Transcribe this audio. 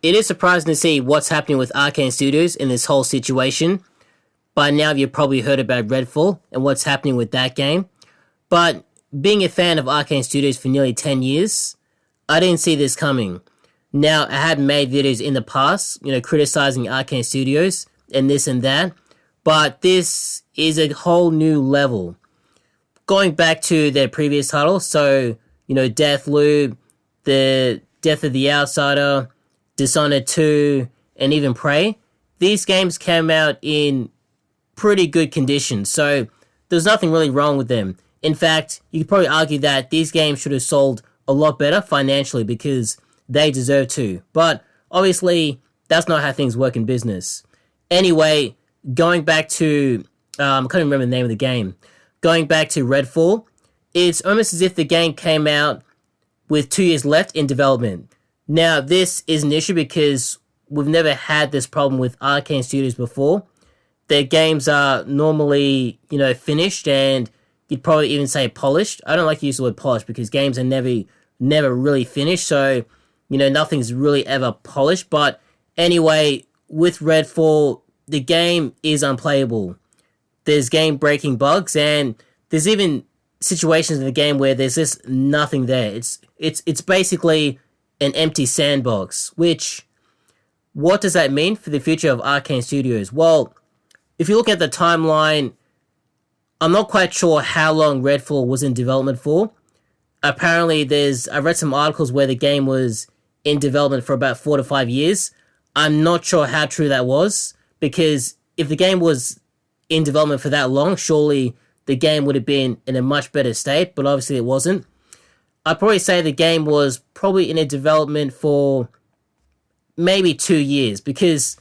it is surprising to see what's happening with Arkane Studios in this whole situation. By now, you've probably heard about Redfall and what's happening with that game. But being a fan of Arkane Studios for nearly 10 years, I didn't see this coming. Now, I had made videos in the past, criticizing Arkane Studios and this and that, but this is a whole new level. Going back to their previous title, so, Deathloop, the Death of the Outsider, Dishonored 2, and even Prey, these games came out in pretty good condition, so there's nothing really wrong with them. In fact, you could probably argue that these games should have sold a lot better financially because they deserve to. But obviously, that's not how things work in business. Anyway, going back to, I can't remember the name of the game. Going back to Redfall, it's almost as if the game came out with 2 years left in development. Now, this is an issue because we've never had this problem with Arkane Studios before. Their games are normally, finished and you'd probably even say polished. I don't like to use the word polished because games are never really finished, so, nothing's really ever polished. But anyway, with Redfall, the game is unplayable. There's game-breaking bugs, and there's even situations in the game where there's just nothing there. It's basically an empty sandbox, which, what does that mean for the future of Arkane Studios? Well, if you look at the timeline, I'm not quite sure how long Redfall was in development for. Apparently, I read some articles where the game was in development for about 4 to 5 years. I'm not sure how true that was, because if the game was in development for that long, surely the game would have been in a much better state, but obviously it wasn't. I'd probably say the game was probably in a development for maybe 2 years, because